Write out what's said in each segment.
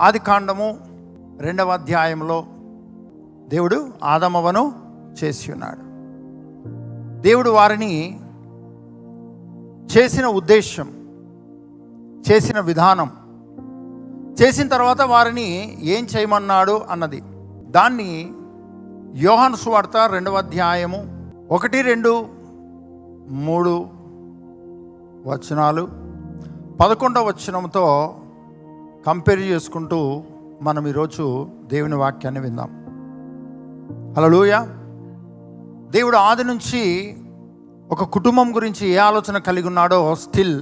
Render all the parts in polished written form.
ఆదికాండము 2వ అధ్యాయంలో దేవుడు ఆదామవను చేసి ఉన్నాడు. దేవుడు వారిని చేసిన ఉద్దేశం, చేసిన విధానం, చేసిన తర్వాత వారిని ఏం చేయమన్నాడు అన్నది, దాన్ని యోహాను సువార్త 2వ అధ్యాయము 1, 2, 3 వచనాలు 11వ వచనంతో కంపేర్ చేసుకుంటూ మనం ఈరోజు దేవుని వాక్యాన్ని విందాం. హల్లెలూయా. దేవుడు ఆది నుంచి ఒక కుటుంబం గురించి ఏ ఆలోచన కలిగి ఉన్నాడో స్టిల్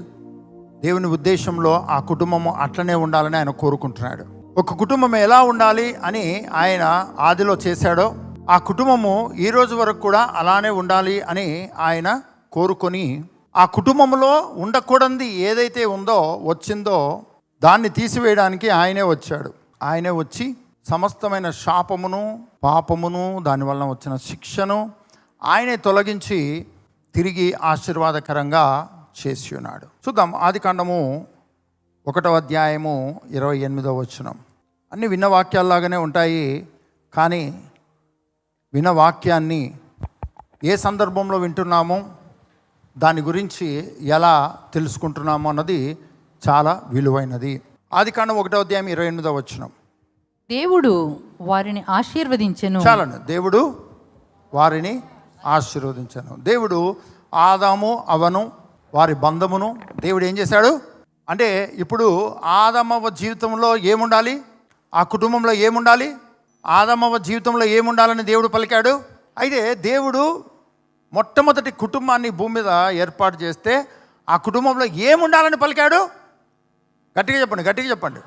దేవుని ఉద్దేశంలో ఆ కుటుంబము అట్లనే ఉండాలని ఆయన కోరుకుంటున్నాడు. ఒక కుటుంబం ఎలా ఉండాలి అని ఆయన ఆదిలో చేశాడో ఆ కుటుంబము ఈ రోజు వరకు కూడా అలానే ఉండాలి అని ఆయన కోరుకొని ఆ కుటుంబంలో ఉండకూడనిది ఏదైతే వచ్చిందో దాన్ని తీసివేయడానికి ఆయనే వచ్చాడు. ఆయనే వచ్చి సమస్తమైన శాపమును, పాపమును, దానివల్ల వచ్చిన శిక్షను ఆయనే తొలగించి తిరిగి ఆశీర్వాదకరంగా చేసి ఉన్నాడు. చూద్దాం. ఆదికాండము 1వ అధ్యాయము 28వ వచనం. అన్ని విన్న వాక్యాల్లాగానే ఉంటాయి, కానీ విన్న వాక్యాన్ని ఏ సందర్భంలో వింటున్నామో దాని గురించి ఎలా తెలుసుకుంటున్నామో అన్నది చాలా విలువైనది. ఆదికాండం 1వ అధ్యాయం 28వ వచనం. దేవుడు వారిని ఆశీర్వదించెను. చాలండి. దేవుడు వారిని ఆశీర్వదించెను. దేవుడు ఆదాము అవ్వను వారి బంధమును దేవుడు ఏం చేశాడు అంటే, ఇప్పుడు ఆదామవ్వ జీవితంలో ఏముండాలి, ఆ కుటుంబంలో ఏముండాలి, ఆదామవ్వ జీవితంలో ఏముండాలని దేవుడు పలికాడు. అయితే దేవుడు మొట్టమొదటి కుటుంబాన్ని భూమి మీద ఏర్పాటు చేస్తే ఆ కుటుంబంలో ఏముండాలని పలికాడు? గట్టిగా చెప్పండి, గట్టిగా చెప్పండి.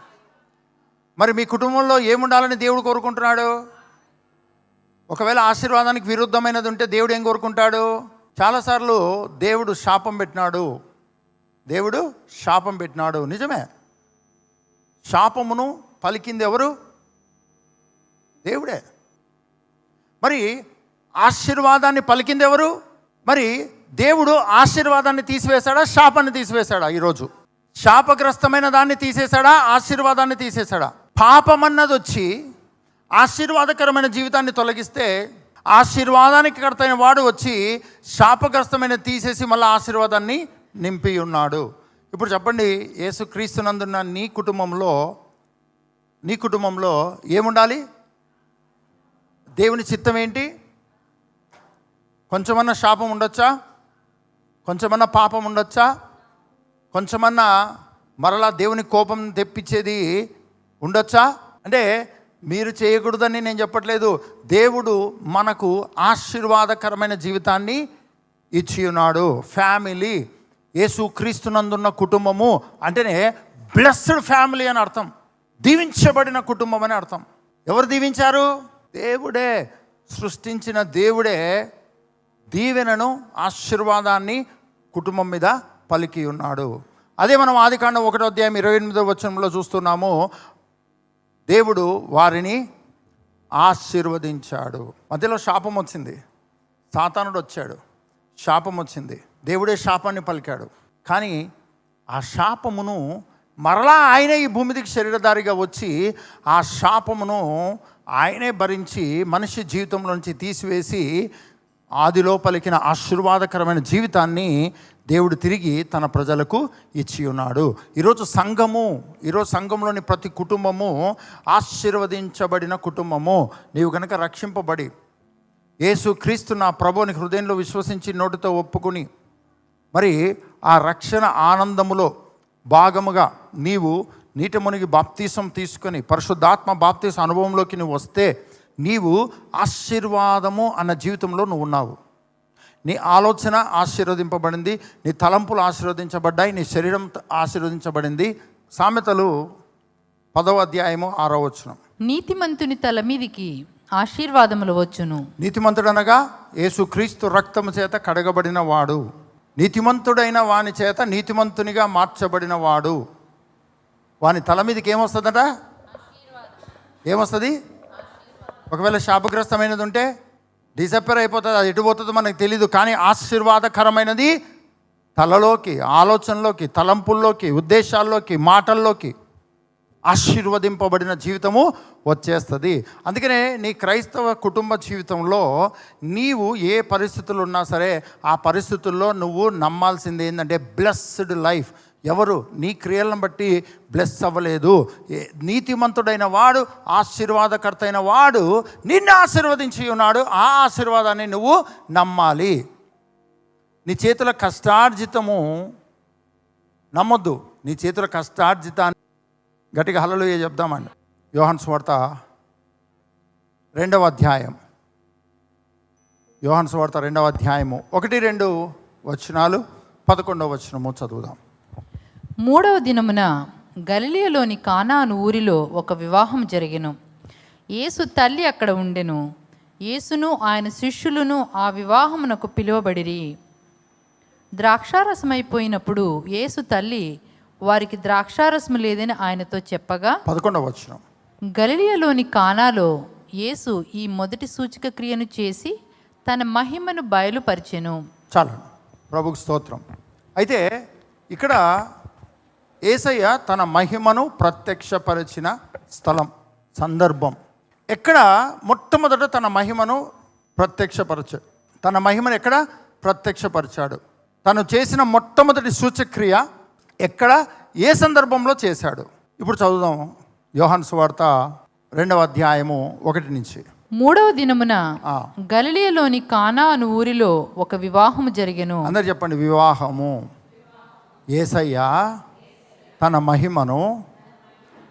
మరి మీ కుటుంబంలో ఏముండాలని దేవుడు కోరుకుంటున్నాడు? ఒకవేళ ఆశీర్వాదానికి విరుద్ధమైనది ఉంటే దేవుడు ఏం కోరుకుంటాడు? చాలాసార్లు దేవుడు శాపం పెట్టినాడు. దేవుడు శాపం పెట్టినాడు, నిజమే. శాపమును పలికింది ఎవరు? దేవుడే. మరి ఆశీర్వాదాన్ని పలికింది ఎవరు? మరి దేవుడు ఆశీర్వాదాన్ని తీసివేశాడా, శాపాన్ని తీసివేశాడా? ఈరోజు శాపగ్రస్తమైన దాన్ని తీసేశాడా, ఆశీర్వాదాన్ని తీసేశాడా? పాపం అన్నది వచ్చి ఆశీర్వాదకరమైన జీవితాన్ని తొలగిస్తే ఆశీర్వాదానికి కర్తైన వాడు వచ్చి శాపగ్రస్తమైన తీసేసి మళ్ళీ ఆశీర్వాదాన్ని నింపి ఉన్నాడు. ఇప్పుడు చెప్పండి, యేసుక్రీస్తునందున్న నీ కుటుంబంలో ఏముండాలి? దేవుని చిత్తం ఏంటి? కొంచెమన్నా శాపం ఉండొచ్చా? కొంచెమన్నా పాపం ఉండొచ్చా? కొంచెమన్నా మరలా దేవుని కోపం తెప్పించేది ఉండొచ్చా? అంటే మీరు చేయకూడదని నేను చెప్పట్లేదు. దేవుడు మనకు ఆశీర్వాదకరమైన జీవితాన్ని ఇచ్చి ఉన్నాడు. ఫ్యామిలీ, యేసుక్రీస్తునందున్న కుటుంబము అంటేనే బ్లెస్డ్ ఫ్యామిలీ అని అర్థం, దీవించబడిన కుటుంబం అని అర్థం. ఎవరు దీవించారు? దేవుడే. సృష్టించిన దేవుడే దీవెనను, ఆశీర్వాదాన్ని కుటుంబం మీద పలికి ఉన్నాడు. అదే మనం ఆదికాండం 1వ అధ్యాయం 28వ వచనంలో చూస్తున్నాము. దేవుడు వారిని ఆశీర్వదించాడు. మధ్యలో శాపం వచ్చింది, సాతానుడు వచ్చాడు, శాపం వచ్చింది, దేవుడే శాపాన్ని పలికాడు. కానీ ఆ శాపమును మరలా ఆయనే ఈ భూమిదికి శరీరధారిగా వచ్చి ఆ శాపమును ఆయనే భరించి మనిషి జీవితంలో నుంచి తీసివేసి ఆదిలో పలికిన ఆశీర్వాదకరమైన జీవితాన్ని దేవుడు తిరిగి తన ప్రజలకు ఇచ్చి ఉన్నాడు. ఈరోజు సంఘంలోని ప్రతి కుటుంబము ఆశీర్వదించబడిన కుటుంబము. నీవు కనుక రక్షింపబడి యేసుక్రీస్తు నా ప్రభువుని హృదయంలో విశ్వసించి నోటితో ఒప్పుకుని మరి ఆ రక్షణ ఆనందములో భాగముగా నీవు నీటి మునిగి బాప్తీసం తీసుకొని పరిశుద్ధాత్మ బాప్తీస అనుభవంలోకి నువ్వు వస్తే నీవు ఆశీర్వాదము అన్న జీవితంలో నువ్వు ఉన్నావు. నీ ఆలోచన ఆశీర్వదింపబడింది, నీ తలంపులు ఆశీర్వదించబడ్డాయి, నీ శరీరం ఆశీర్వదించబడింది. సామెతలు 10వ అధ్యాయము 6వ వచనం. నీతిమంతుని తల మీదికి ఆశీర్వాదములు వచ్చును. నీతిమంతుడు అనగా యేసుక్రీస్తు రక్తము చేత కడగబడిన వాడు, నీతిమంతుడైన వాని చేత నీతిమంతునిగా మార్చబడిన వాడు. వాని తల మీదకి ఏమొస్తుందట? ఏమొస్తుంది? ఒకవేళ శాపగ్రస్తమైనది ఉంటే డిసప్పేర్ అయిపోతుంది, అది ఎటు పోతుందో మనకు తెలీదు. కానీ ఆశీర్వాదకరమైనది తలలోకి, ఆలోచనలోకి, తలంపుల్లోకి, ఉద్దేశాల్లోకి, మాటల్లోకి ఆశీర్వదింపబడిన జీవితము వచ్చేస్తుంది. అందుకనే నీ క్రైస్తవ కుటుంబ జీవితంలో నీవు ఏ పరిస్థితులు ఉన్నా సరే ఆ పరిస్థితుల్లో నువ్వు నమ్మాల్సింది ఏంటంటే బ్లెస్డ్ లైఫ్. ఎవరు నీ క్రియలను బట్టి బ్లెస్ అవ్వలేదు. నీతిమంతుడైన వాడు, ఆశీర్వాదకర్త అయిన వాడు నిన్ను ఆశీర్వదించి ఉన్నాడు. ఆ ఆశీర్వాదాన్ని నువ్వు నమ్మాలి. నీ చేతుల కష్టార్జితము నమ్మొద్దు. నీ చేతుల కష్టార్జితాన్ని గట్టిగా హల్లెలూయా చెప్దామండి. యోహాను సువార్త 2వ అధ్యాయం, యోహాను సువార్త 2వ అధ్యాయము 1-2 వచనాలు, 11వ వచనము చదువుదాం. 3వ దినమున గలిలయలోని కానాను ఊరిలో ఒక వివాహం జరిగెను. యేసు తల్లి అక్కడ ఉండెను. యేసును ఆయన శిష్యులను ఆ వివాహమునకు పిలువబడిరి. ద్రాక్షారసమైపోయినప్పుడు యేసు తల్లి వారికి ద్రాక్షారసము లేదని ఆయనతో చెప్పగా 11వ వచనం. గలిలయలోని కానాలో యేసు ఈ మొదటి సూచక క్రియను చేసి తన మహిమను బయలుపరిచెను. చాలండి, ప్రభుకు స్తోత్రం. అయితే ఇక్కడ యేసయ్య తన మహిమను ప్రత్యక్షపరిచిన స్థలం, సందర్భం. ఎక్కడ మొట్టమొదట తన మహిమను ఎక్కడ ప్రత్యక్షపరిచాడు? తను చేసిన మొట్టమొదటి సూచక్రియ ఎక్కడ, ఏ సందర్భంలో చేశాడు? ఇప్పుడు చదువుదాం. యోహాను సువార్త 2వ అధ్యాయము 1 నుంచి. 3వ దినమున గలిలయలోని కానాను ఊరిలో ఒక వివాహము జరిగెను. అందరు చెప్పండి, వివాహము. యేసయ్య తన మహిమను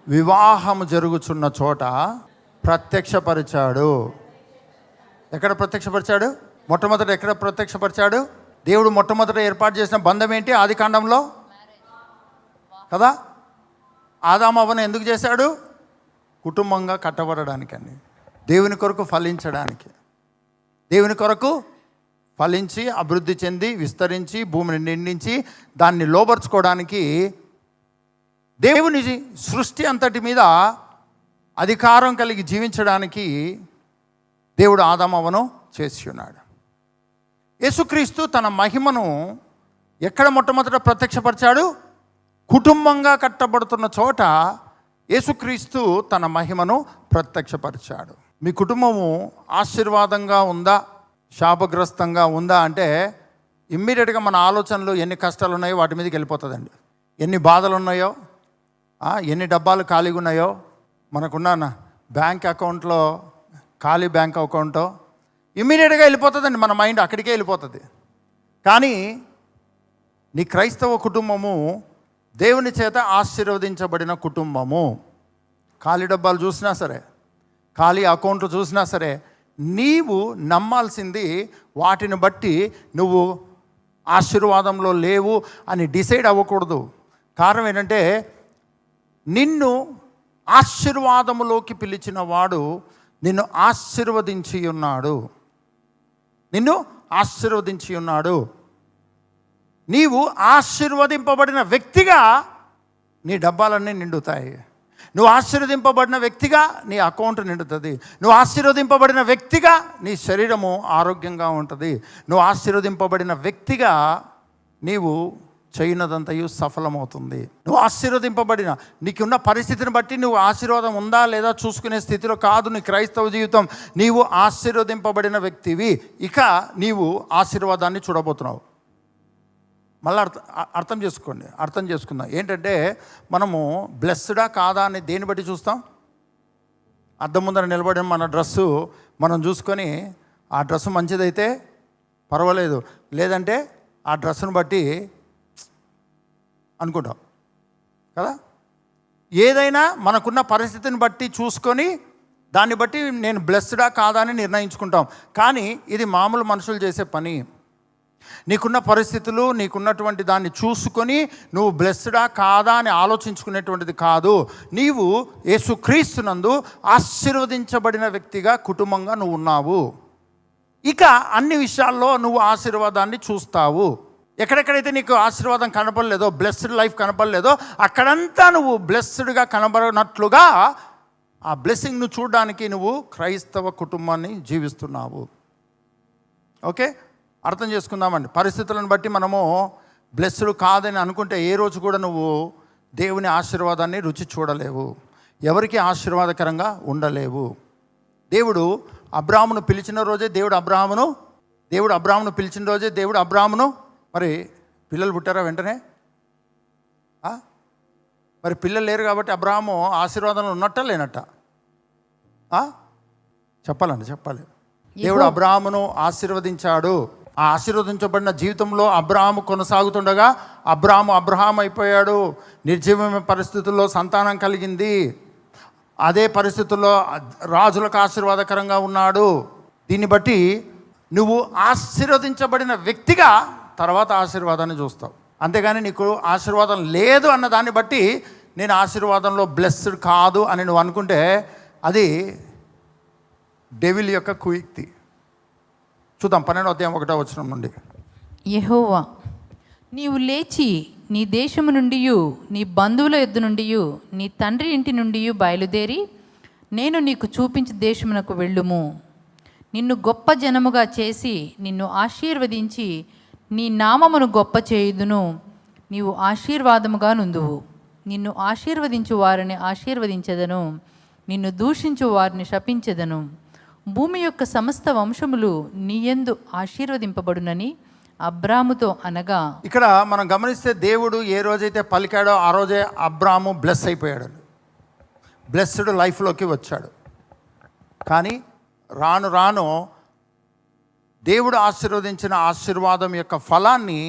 వివాహము జరుగుచున్న చోట ప్రత్యక్షపరిచాడు. ఎక్కడ ప్రత్యక్షపరిచాడు? మొట్టమొదట ఎక్కడ ప్రత్యక్షపరిచాడు? దేవుడు మొట్టమొదట ఏర్పాటు చేసిన బంధం ఏంటి? ఆదికాండంలో కదా. ఆదాము అవ్వను ఎందుకు చేశాడు? కుటుంబంగా కట్టబడడానికండి, దేవుని కొరకు ఫలించడానికి. దేవుని కొరకు ఫలించి అభివృద్ధి చెంది విస్తరించి భూమిని నిండించి దాన్ని లోబర్చుకోవడానికి, దేవుని సృష్టి అంతటి మీద అధికారం కలిగి జీవించడానికి దేవుడు ఆదాము అవ్వను చేసి ఉన్నాడు. యేసుక్రీస్తు తన మహిమను ఎక్కడ మొట్టమొదట ప్రత్యక్షపరిచాడు? కుటుంబంగా కట్టబడుతున్న చోట యేసుక్రీస్తు తన మహిమను ప్రత్యక్షపరిచాడు. మీ కుటుంబము ఆశీర్వాదంగా ఉందా, శాపగ్రస్తంగా ఉందా అంటే ఇమ్మీడియట్గా మన ఆలోచనలు ఎన్ని కష్టాలు ఉన్నాయో వాటి మీదకి వెళ్ళిపోతుందండి. ఎన్ని బాధలు ఉన్నాయో, ఎన్ని డబ్బాలు ఖాళీగా ఉన్నాయో, మనకున్న బ్యాంక్ అకౌంట్లో ఖాళీ బ్యాంక్ అకౌంటో ఇమ్మీడియట్గా వెళ్ళిపోతుందండి. మన మైండ్ అక్కడికే వెళ్ళిపోతుంది. కానీ నీ క్రైస్తవ కుటుంబము దేవుని చేత ఆశీర్వదించబడిన కుటుంబము. ఖాళీ డబ్బాలు చూసినా సరే, ఖాళీ అకౌంట్లు చూసినా సరే, నీవు నమ్మాల్సింది వాటిని బట్టి నువ్వు ఆశీర్వాదంలో లేవు అని డిసైడ్ అవ్వకూడదు. కారణం ఏంటంటే నిన్ను ఆశీర్వాదములోకి పిలిచిన వాడు నిన్ను ఆశీర్వదించి ఉన్నాడు. నీవు ఆశీర్వదింపబడిన వ్యక్తిగా నీ డబ్బాలన్నీ నిండుతాయి. నువ్వు ఆశీర్వదింపబడిన వ్యక్తిగా నీ అకౌంట్ నిండుతుంది. నువ్వు ఆశీర్వదింపబడిన వ్యక్తిగా నీ శరీరము ఆరోగ్యంగా ఉంటుంది. నువ్వు ఆశీర్వదింపబడిన వ్యక్తిగా నీవు చేయనదంతయు సఫలమవుతుంది. నువ్వు ఆశీర్వదింపబడిన, నీకున్న పరిస్థితిని బట్టి నువ్వు ఆశీర్వాదం ఉందా లేదా చూసుకునే స్థితిలో కాదు నీ క్రైస్తవ జీవితం. నీవు ఆశీర్వదింపబడిన వ్యక్తివి. ఇక నీవు ఆశీర్వాదాన్ని చూడబోతున్నావు. మళ్ళీ అర్థం చేసుకుందాం. ఏంటంటే మనము బ్లెస్డా కాదా అని దేన్ని బట్టి చూస్తాం? అద్దం ముందర నిలబడిన మన డ్రెస్సు మనం చూసుకొని ఆ డ్రెస్సు మంచిదైతే పర్వాలేదు, లేదంటే ఆ డ్రెస్సును బట్టి అనుకుంటాం కదా. ఏదైనా మనకున్న పరిస్థితిని బట్టి చూసుకొని దాన్ని బట్టి నేను బ్లెస్డా కాదా అని నిర్ణయించుకుంటాం. కానీ ఇది మామూలు మనుషులు చేసే పని. నీకున్న పరిస్థితులు, నీకున్నటువంటి దాన్ని చూసుకొని నువ్వు బ్లెస్డా కాదా అని ఆలోచించుకునేటువంటిది కాదు. నీవు యేసుక్రీస్తునందు ఆశీర్వదించబడిన వ్యక్తిగా, కుటుంబంగా నువ్వు ఉన్నావు. ఇక అన్ని విషయాల్లో నువ్వు ఆశీర్వాదాన్ని చూస్తావు. ఎక్కడెక్కడైతే నీకు ఆశీర్వాదం కనపడలేదో, బ్లెస్డ్ లైఫ్ కనపడలేదో, అక్కడంతా నువ్వు బ్లెస్డ్గా కనబడినట్లుగా ఆ బ్లెస్సింగ్ను చూడడానికి నువ్వు క్రైస్తవ కుటుంబాన్ని జీవిస్తున్నావు. ఓకే, అర్థం చేసుకుందామండి. పరిస్థితులను బట్టి మనము బ్లెస్డ్ కాదని అనుకుంటే ఏ రోజు కూడా నువ్వు దేవుని ఆశీర్వాదాన్ని రుచి చూడలేవు, ఎవరికి ఆశీర్వాదకరంగా ఉండలేవు. దేవుడు అబ్రాహామును పిలిచిన రోజే దేవుడు అబ్రాహామును పిలిచిన రోజే దేవుడు అబ్రాహామును మరి పిల్లలు పుట్టారా వెంటనే? మరి పిల్లలు లేరు కాబట్టి అబ్రాహాము ఆశీర్వాదంలో ఉన్నట్ట లేనట్ట? చెప్పాలి. దేవుడు అబ్రాహామును ఆశీర్వదించాడు. ఆ ఆశీర్వదించబడిన జీవితంలో అబ్రాహాము కొనసాగుతుండగా అబ్రాహాం అయిపోయాడు. నిర్జీవమైన పరిస్థితుల్లో సంతానం కలిగింది. అదే పరిస్థితుల్లో రాజులకు ఆశీర్వాదకరంగా ఉన్నాడు. దీన్ని బట్టి నువ్వు ఆశీర్వదించబడిన వ్యక్తిగా తర్వాత ఆశీర్వాదాన్ని చూస్తావు. అంతేగాని నీకు ఆశీర్వాదం లేదు అన్న దాన్ని బట్టి నేను ఆశీర్వాదంలో బ్లెస్డ్ కాదు అని నువ్వు అనుకుంటే అది డెవిల్ యొక్క కుయుక్తి. చూద్దాం 12వ అధ్యాయం 1వ వచనం నుండి. యెహోవా, నీవు లేచి నీ దేశము నుండి నీ బంధువుల యొద్ద నుండి నీ తండ్రి ఇంటి నుండి బయలుదేరి నేను నీకు చూపించే దేశమునకు వెళ్ళుము. నిన్ను గొప్ప జనముగా చేసి నిన్ను ఆశీర్వదించి నీ నామమును గొప్ప చేయుదును. నీవు ఆశీర్వాదముగా నుందువు. నిన్ను ఆశీర్వదించు వారిని ఆశీర్వదించెదను, నిన్ను దూషించు వారిని శపించెదను. భూమి యొక్క సమస్త వంశములు నీయందు ఆశీర్వదింపబడునని అబ్రాముతో అనగా. ఇక్కడ మనం గమనిస్తే దేవుడు ఏ రోజైతే పలికాడో ఆ రోజే అబ్రాము బ్లెస్ అయిపోయాడు, బ్లెస్డ్ లైఫ్లోకి వచ్చాడు. కానీ రాను రాను దేవుడు ఆశీర్వదించిన ఆశీర్వాదం యొక్క ఫలాన్ని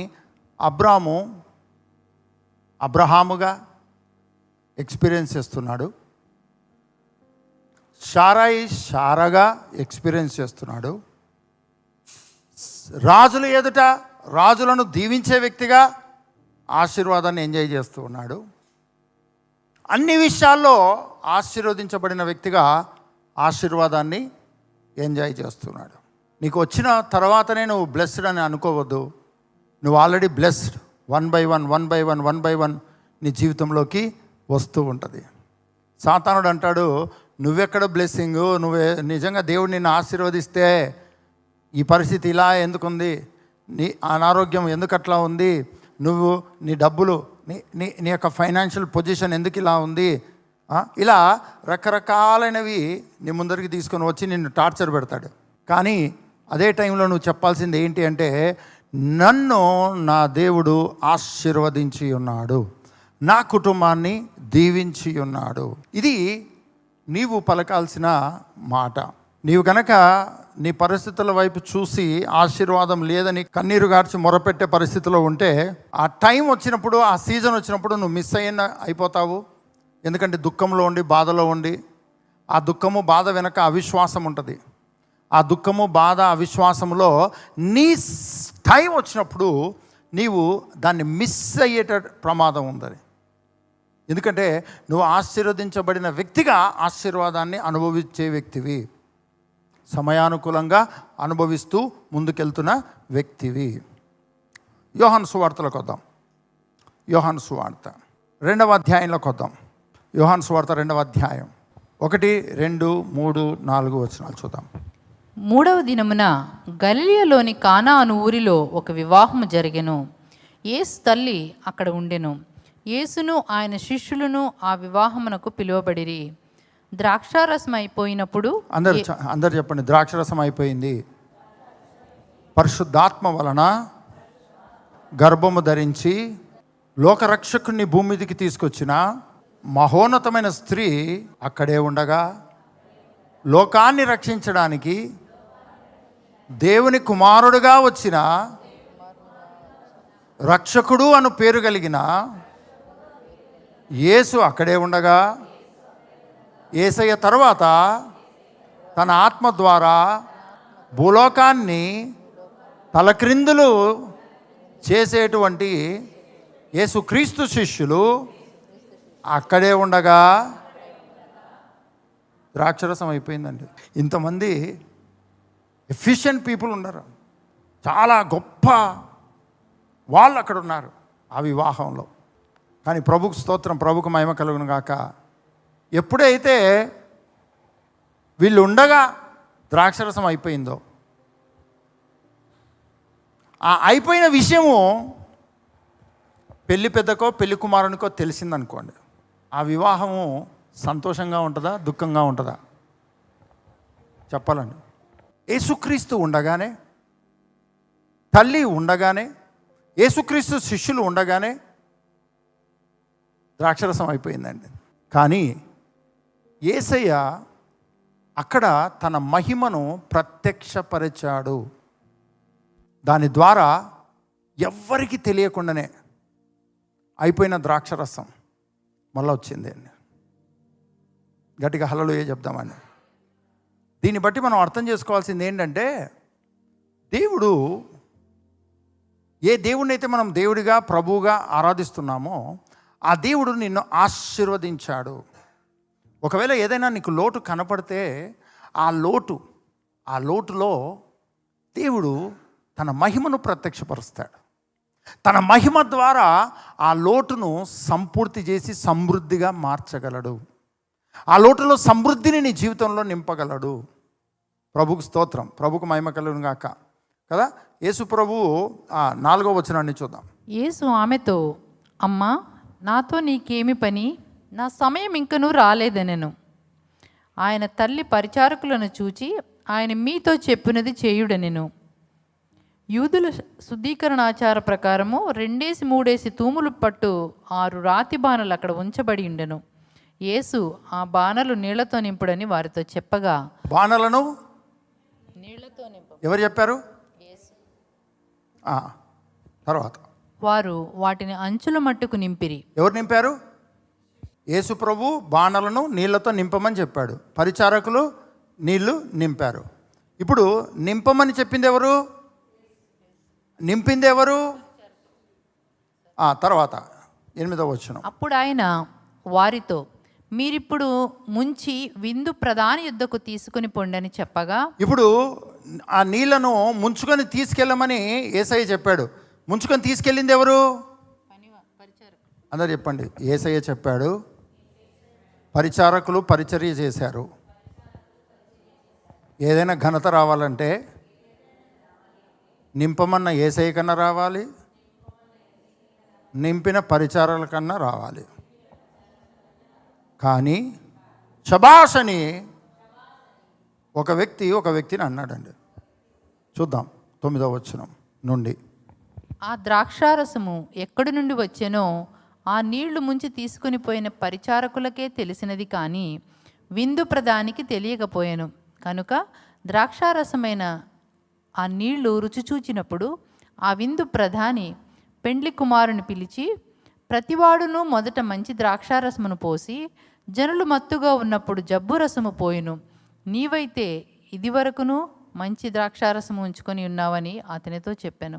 అబ్రహాముగా ఎక్స్పీరియన్స్ చేస్తున్నాడు, షారాగా ఎక్స్పీరియన్స్ చేస్తున్నాడు. రాజుల ఎదుట రాజులను దీవించే వ్యక్తిగా ఆశీర్వాదాన్ని ఎంజాయ్ చేస్తూ ఉన్నాడు. అన్ని విషయాల్లో ఆశీర్వదించబడిన వ్యక్తిగా ఆశీర్వాదాన్ని ఎంజాయ్ చేస్తున్నాడు. నీకు వచ్చిన తర్వాతనే నువ్వు బ్లెస్డ్ అని అనుకోవద్దు. నువ్వు ఆల్రెడీ బ్లెస్డ్. 1 by 1 నీ జీవితంలోకి వస్తూ ఉంటుంది. సాతానుడు అంటాడు, నువ్వెక్కడ బ్లెస్సింగు, నువ్వే నిజంగా దేవుడు నిన్ను ఆశీర్వదిస్తే ఈ పరిస్థితి ఇలా ఎందుకుంది, నీ అనారోగ్యం ఎందుకు అట్లా ఉంది, నువ్వు నీ డబ్బులు నీ యొక్క ఫైనాన్షియల్ పొజిషన్ ఎందుకు ఇలా ఉంది, ఇలా రకరకాలైనవి నీ ముందరికి తీసుకొని వచ్చి నిన్ను టార్చర్ పెడతాడు. కానీ అదే టైంలో నువ్వు చెప్పాల్సింది ఏంటి అంటే, నన్ను నా దేవుడు ఆశీర్వదించి ఉన్నాడు, నా కుటుంబాన్ని దీవించి ఉన్నాడు. ఇది నీవు పలకాల్సిన మాట. నీవు కనుక నీ పరిస్థితుల వైపు చూసి ఆశీర్వాదం లేదని కన్నీరు గార్చి మొరపెట్టే పరిస్థితిలో ఉంటే, ఆ టైం వచ్చినప్పుడు, ఆ సీజన్ వచ్చినప్పుడు నువ్వు మిస్ అయిపోతావు. ఎందుకంటే దుఃఖంలో ఉండి, బాధలో ఉండి, ఆ దుఃఖము బాధ వెనక అవిశ్వాసం ఉంటుంది. ఆ దుఃఖము బాధ అవిశ్వాసంలో నీ టైం వచ్చినప్పుడు నీవు దాన్ని మిస్ అయ్యేట ప్రమాదం ఉందని. ఎందుకంటే నువ్వు ఆశీర్వదించబడిన వ్యక్తిగా ఆశీర్వాదాన్ని అనుభవించే వ్యక్తివి, సమయానుకూలంగా అనుభవిస్తూ ముందుకెళ్తున్న వ్యక్తివి. యోహాను సువార్తలోకి వద్దాం. యోహాను సువార్త 2వ అధ్యాయంలోకి వద్దాం. యోహాను సువార్త 2వ అధ్యాయం 1, 2, 3, 4 వచనాలు చూద్దాం. 3వ దినమున గలిలయలోని కానాను ఊరిలో ఒక వివాహము జరిగెను. యేసు తల్లి అక్కడ ఉండెను. యేసును ఆయన శిష్యులను ఆ వివాహమునకు పిలువబడిరి. ద్రాక్షారసం అయిపోయినప్పుడు అందరు చెప్పండి, ద్రాక్షరసం అయిపోయింది. పరిశుద్ధాత్మ వలన గర్భము ధరించి లోకరక్షకుని భూమి మీదకి తీసుకొచ్చిన మహోన్నతమైన స్త్రీ అక్కడే ఉండగా, లోకాన్ని రక్షించడానికి దేవుని కుమారుడుగా వచ్చిన రక్షకుడు అను పేరు కలిగిన యేసు అక్కడే ఉండగా, యేసయ్య తర్వాత తన ఆత్మ ద్వారా భూలోకాన్ని తలక్రిందులు చేసేటువంటి యేసుక్రీస్తు శిష్యులు అక్కడే ఉండగా ద్రాక్షరసం అయిపోయిందండి. ఇంతమంది ఎఫిషియెంట్ పీపుల్ ఉన్నారు, చాలా గొప్ప వాళ్ళు అక్కడ ఉన్నారు ఆ వివాహంలో. కానీ ప్రభుకు స్తోత్రం, ప్రభుకు మహిమ కలుగును గాక. ఎప్పుడైతే వీళ్ళు ఉండగా ద్రాక్షరసం అయిపోయిందో, ఆ అయిపోయిన విషయము పెళ్లి పెద్దకో పెళ్లి కుమారునికో తెలిసిందనుకోండి, ఆ వివాహము సంతోషంగా ఉంటుందా, దుఃఖంగా ఉంటుందా? చెప్పాలండి. యేసుక్రీస్తు ఉండగానే, తల్లి ఉండగానే, యేసుక్రీస్తు శిష్యులు ఉండగానే ద్రాక్షరసం అయిపోయిందండి. కానీ యేసయ్య అక్కడ తన మహిమను ప్రత్యక్షపరిచాడు. దాని ద్వారా ఎవ్వరికి తెలియకుండానే అయిపోయిన ద్రాక్షరసం మళ్ళీ వచ్చింది అండి. గట్టిగా హల్లెలూయా చెప్దామని. దీన్ని బట్టి మనం అర్థం చేసుకోవాల్సింది ఏంటంటే, దేవుడు ఏ దేవుడిని అయితే మనం దేవుడిగా ప్రభువుగా ఆరాధిస్తున్నామో ఆ దేవుడు నిన్ను ఆశీర్వదించాడు. ఒకవేళ ఏదైనా నీకు లోటు కనపడితే ఆ లోటులో దేవుడు తన మహిమను ప్రత్యక్షపరుస్తాడు. తన మహిమ ద్వారా ఆ లోటును సంపూర్తి చేసి సమృద్ధిగా మార్చగలడు. ఆ లోటులో సమృద్ధిని నీ జీవితంలో నింపగలడు. ప్రభుకు స్తోత్రం, ప్రభుకు మహిమ కలుగును గాక. కదా, యేసు ప్రభువు 4వ వచనాన్ని చూద్దాం. యేసు ఆమెతో, అమ్మా, నాతో నీకేమి పని? నా సమయం ఇంకనూ రాలేదనెను. ఆయన తల్లి పరిచారకులను చూచి, ఆయన మీతో చెప్పినది చేయుడనెను. యూదుల శుద్ధీకరణాచార ప్రకారము 2-3 తూములు పట్టు 6 రాతి బాణలు అక్కడ ఉంచబడి ఉండెను. యేసు ఆ బాణలు నీళ్లతో నింపుడని వారితో చెప్పగా, బాణలను నీళ్లతో నింపు ఎవరు చెప్పారు? తర్వాత వారు వాటిని అంచుల మట్టుకు నింపిరి. ఎవరు నింపారు? యేసు ప్రభు బాణలను నీళ్లతో నింపమని చెప్పాడు. పరిచారకులు నీళ్లు నింపారు. ఇప్పుడు నింపమని చెప్పింది ఎవరు? నింపింది ఎవరు? తర్వాత 8వ వచనం. అప్పుడు ఆయన వారితో, మీరిప్పుడు ముంచి విందు ప్రధాని యుద్ధకు తీసుకుని పొండని చెప్పగా, ఇప్పుడు ఆ నీళ్లను ముంచుకొని తీసుకెళ్ళమని యేసయ్య చెప్పాడు. ముంచుకొని తీసుకెళ్ళింది ఎవరు? అందరు చెప్పండి. యేసయ్య చెప్పాడు. పరిచారకులు పరిచర్య చేశారు. ఏదైనా ఘనత రావాలంటే నింపమన్న యేసయ్య కన్నా రావాలి, నింపిన పరిచారాల కన్నా రావాలి. కానీ శబాష్ అని ఒక వ్యక్తిని అన్నాడండి. చూద్దాం 9వ వచనం నుండి. ఆ ద్రాక్షారసము ఎక్కడి నుండి వచ్చెనో ఆ నీళ్లు ముంచి తీసుకుని పోయిన పరిచారకులకే తెలిసినది, కానీ విందు ప్రధానికి తెలియకపోయాను. కనుక ద్రాక్షారసమైన ఆ నీళ్లు రుచి చూచినప్పుడు ఆ విందు ప్రధాని పెండ్లి కుమారుని పిలిచి, ప్రతివాడును మొదట మంచి ద్రాక్షారసమును పోసి జనులు మత్తుగా ఉన్నప్పుడు జబ్బు రసము పోయిను. నీవైతే ఇదివరకును మంచి ద్రాక్షారసము ఉంచుకొని ఉన్నావని అతనితో చెప్పాను.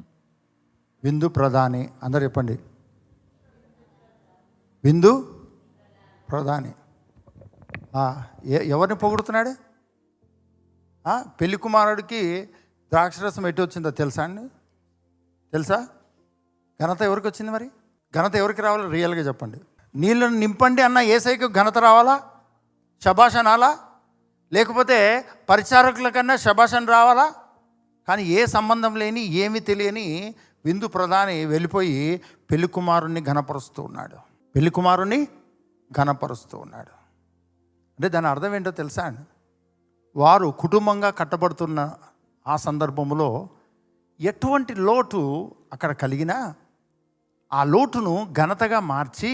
విందు ప్రధాని, అందరు చెప్పండి. విందు ప్రధాని ఎవరిని పొగుడుతున్నాడు? పెళ్లి కుమారుడికి ద్రాక్షరసం ఎటు వచ్చిందో తెలుసా అండి? తెలుసా? ఘనత ఎవరికి వచ్చింది? మరి ఘనత ఎవరికి రావాలి? రియల్గా చెప్పండి. నీళ్ళను నింపండి అన్న యేసయ్యకు ఘనత రావాలా? శబాష్ అనాలా? లేకపోతే పరిచారకుల కన్నా శబాష్ అని రావాలా? కానీ ఏ సంబంధం లేని, ఏమీ తెలియని విందు ప్రధాని వెళ్ళిపోయి పెళ్లి కుమారుణ్ణి ఘనపరుస్తూ ఉన్నాడు. పెళ్లి కుమారుణ్ణి ఘనపరుస్తూ ఉన్నాడు. అంటే దాని అర్థం ఏంటో తెలుసా అండి? వారు కుటుంబంగా కట్టబడుతున్న ఆ సందర్భంలో ఎటువంటి లోటు అక్కడ కలిగినా ఆ లోటును ఘనతగా మార్చి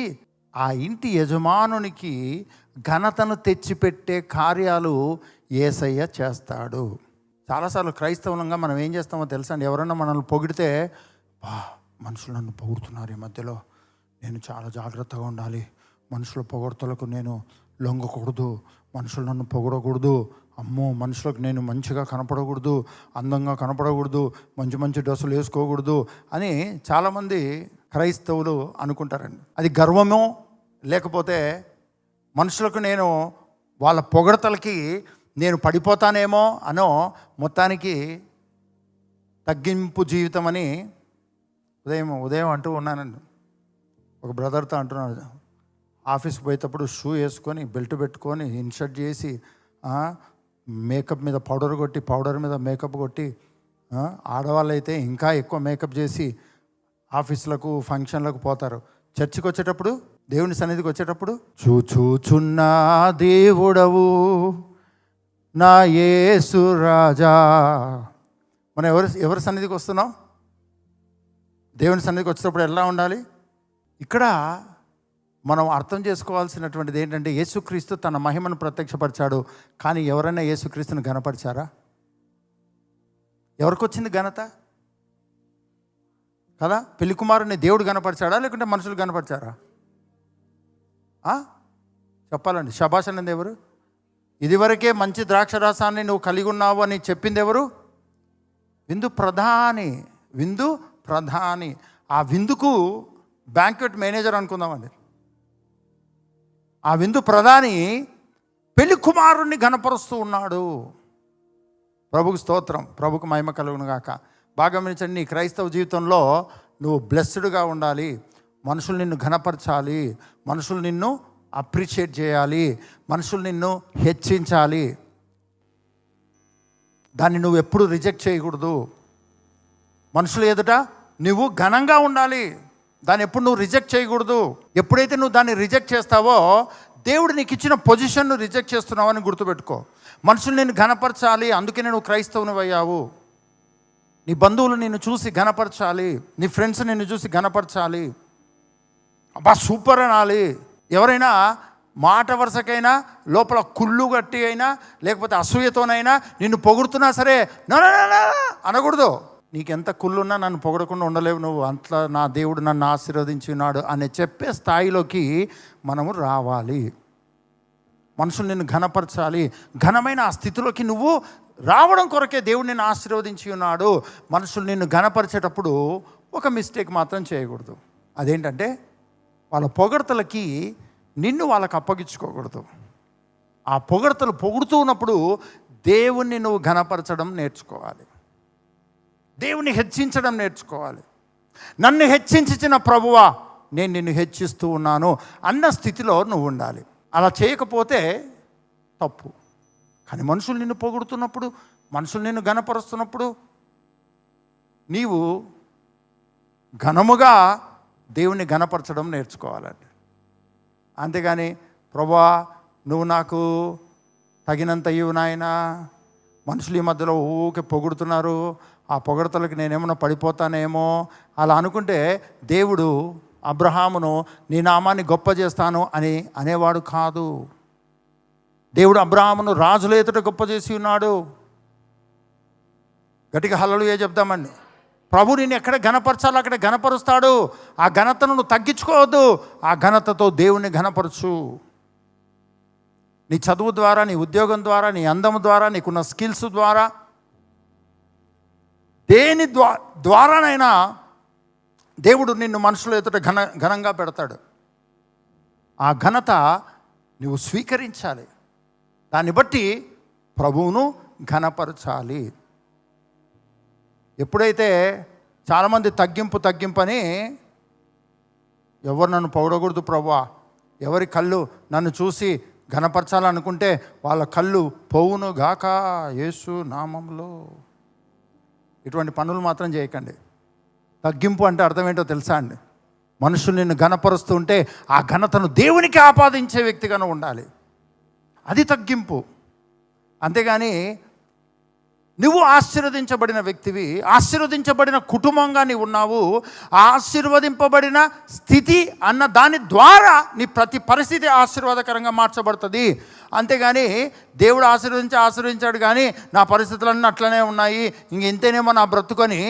ఆ ఇంటి యజమానునికి ఘనతను తెచ్చిపెట్టే కార్యాలు యేసయ్య చేస్తాడు. చాలాసార్లు క్రైస్తవులంగా మనం ఏం చేస్తామో తెలుసా అండి? ఎవరైనా మనల్ని పొగిడితే, మనుషులు నన్ను పొగుడుతున్నారు ఈ మధ్యలో, నేను చాలా జాగ్రత్తగా ఉండాలి, మనుషుల పొగడ్తలకు నేను లొంగకూడదు, మనుషులు నన్ను పొగడకూడదు, అమ్మో మనుషులకు నేను మంచిగా కనపడకూడదు, అందంగా కనపడకూడదు, మంచి మంచి డ్రెస్సులు వేసుకోకూడదు అని చాలామంది క్రైస్తవులు అనుకుంటారండి. అది గర్వమో లేకపోతే మనుషులకు నేను వాళ్ళ పొగడతలకి నేను పడిపోతానేమో అనో మొత్తానికి తగ్గింపు జీవితం అని ఉదయం అంటూ ఉన్నానండి. ఒక బ్రదర్తో అంటున్నాడు, ఆఫీస్కి పోయేటప్పుడు షూ వేసుకొని బెల్ట్ పెట్టుకొని ఇన్షర్ట్ చేసి మేకప్ మీద పౌడర్ మీద మేకప్ కొట్టి, ఆడవాళ్ళు అయితే ఇంకా ఎక్కువ మేకప్ చేసి ఆఫీసులకు ఫంక్షన్లకు పోతారు. చర్చికి వచ్చేటప్పుడు, దేవుని సన్నిధికి వచ్చేటప్పుడు, చూచుచున్న దేవుడవు నా యేసు రాజా. మనం ఎవరి సన్నిధికి వస్తున్నాం? దేవుని సన్నిధికి వచ్చేటప్పుడు ఎలా ఉండాలి? ఇక్కడ మనం అర్థం చేసుకోవాల్సినటువంటిది ఏంటంటే, యేసుక్రీస్తు తన మహిమను ప్రత్యక్షపరిచాడు. కానీ ఎవరైనా యేసుక్రీస్తుని ఘనపరిచారా? ఎవరికి వచ్చింది ఘనత? కదా, పెళ్లి కుమారుని దేవుడు గణపరిచాడా లేకుంటే మనుషులు గణపరిచారా? చెప్పాలండి. శభాష్ అన్నది ఎవరు? ఇదివరకే మంచి ద్రాక్షరసాన్ని నువ్వు కలిగి ఉన్నావు అని చెప్పింది ఎవరు? విందు ప్రధాని. ఆ విందుకు బ్యాంక్వెట్ మేనేజర్ అనుకుందామండి. ఆ విందు ప్రధాని పెళ్లి కుమారుణ్ణి ఘనపరుస్తూ ఉన్నాడు. ప్రభుకు స్తోత్రం, ప్రభుకు మహిమ కలుగును గాక. బాగా గమనించండి, నీ క్రైస్తవ జీవితంలో నువ్వు బ్లెస్డ్గా ఉండాలి. మనుషులు నిన్ను ఘనపరచాలి, మనుషులు నిన్ను అప్రిషియేట్ చేయాలి, మనుషులు నిన్ను హెచ్చించాలి. దాన్ని నువ్వు ఎప్పుడు రిజెక్ట్ చేయకూడదు. మనుషులు ఎదుట నువ్వు ఘనంగా ఉండాలి, దాన్ని ఎప్పుడు నువ్వు రిజెక్ట్ చేయకూడదు. ఎప్పుడైతే నువ్వు దాన్ని రిజెక్ట్ చేస్తావో దేవుడు నీకు ఇచ్చిన పొజిషన్ను రిజెక్ట్ చేస్తున్నావని గుర్తుపెట్టుకో. మనుషులు నిన్ను ఘనపరచాలి, అందుకనే నువ్వు క్రైస్తవుని అయ్యావు. నీ బంధువులు నిన్ను చూసి ఘనపరచాలి, నీ ఫ్రెండ్స్ నిన్ను చూసి ఘనపరచాలి, అబ్బా సూపర్ అనాలి. ఎవరైనా మాట వరుసకైనా లోపల కుళ్ళు గట్టి అయినా లేకపోతే అసూయతోనైనా నిన్ను పొగుడుతున్నా సరే అనకూడదు. నీకెంత కుళ్ళున్నా నన్ను పొగడకుండా ఉండలేవు నువ్వు, అంతలా నా దేవుడు నన్ను ఆశీర్వదించి ఉన్నాడు అని చెప్పే స్థాయిలోకి మనము రావాలి. మనుషులు నిన్ను ఘనపరచాలి. ఘనమైన ఆ స్థితిలోకి నువ్వు రావడం కొరకే దేవుడు నిన్ను ఆశీర్వదించి ఉన్నాడు. మనుషులు నిన్ను ఘనపరిచేటప్పుడు ఒక మిస్టేక్ మాత్రం చేయకూడదు. అదేంటంటే వాళ్ళ పొగడతలకి నిన్ను వాళ్ళకి అప్పగించుకోకూడదు. ఆ పొగడతలు పొగుడుతూ ఉన్నప్పుడు దేవుణ్ణి నువ్వు ఘనపరచడం నేర్చుకోవాలి, దేవుని హెచ్చించడం నేర్చుకోవాలి. నన్ను హెచ్చించిన ప్రభువా నేను నిన్ను హెచ్చిస్తూ ఉన్నాను అన్న స్థితిలో నువ్వు ఉండాలి. అలా చేయకపోతే తప్పు. కానీ మనుషులు నిన్ను పొగుడుతున్నప్పుడు, మనుషులు నిన్ను ఘనపరుస్తున్నప్పుడు నీవు ఘనముగా దేవుని ఘనపరచడం నేర్చుకోవాలండి. అంతేగాని ప్రభువా నువ్వు నాకు తగినంత ఇవ్వు నాయనా, మనుషులు ఈ మధ్యలో ఊకే పొగుడుతున్నారు, ఆ పొగడతలకు నేనేమన్నా పడిపోతానేమో అలా అనుకుంటే దేవుడు అబ్రహామును నీ నామాన్ని గొప్ప చేస్తాను అని అనేవాడు కాదు. దేవుడు అబ్రహామును రాజుల ఎదుట గొప్ప చేసి ఉన్నాడు. గట్టిగా హల్లెలూయా చెప్దామండి. ప్రభు నిన్ను ఎక్కడ ఘనపరచాలో అక్కడ ఘనపరుస్తాడు. ఆ ఘనతను నువ్వు తగ్గించుకోవద్దు, ఆ ఘనతతో దేవుణ్ణి ఘనపరచు. నీ చదువు ద్వారా, నీ ఉద్యోగం ద్వారా, నీ అందం ద్వారా, నీకున్న స్కిల్స్ ద్వారా, దేని ద్వారానైనా దేవుడు నిన్ను మనుషుల ఎదుట ఘనంగా పెడతాడు. ఆ ఘనత నువ్వు స్వీకరించాలి. దాన్ని బట్టి ప్రభువును ఘనపరచాలి. ఎప్పుడైతే చాలామంది తగ్గింపని ఎవరు నన్ను పొగడకూడదు ప్రభువా, ఎవరి కళ్ళు నన్ను చూసి ఘనపరచాలనుకుంటే వాళ్ళ కళ్ళు పోవును గాక యేసు నామంలో. ఇటువంటి పనులు మాత్రం చేయకండి. తగ్గింపు అంటే అర్థం ఏంటో తెలుసా అండి? మనుషులు నిన్ను ఘనపరుస్తూ ఉంటే ఆ ఘనతను దేవునికి ఆపాదించే వ్యక్తిగానే ఉండాలి. అది తగ్గింపు. అంతేగాని నువ్వు ఆశీర్వదించబడిన వ్యక్తివి, ఆశీర్వదించబడిన కుటుంబంగా నీవు ఉన్నావు, ఆశీర్వదింపబడిన స్థితి అన్న దాని ద్వారా నీ ప్రతి పరిస్థితి ఆశీర్వాదకరంగా మార్చబడుతుంది. అంతేగాని దేవుడు ఆశీర్వదించాడు కానీ నా పరిస్థితులన్నీ అట్లనే ఉన్నాయి, ఇంతేనేమో నా బ్రతుకొని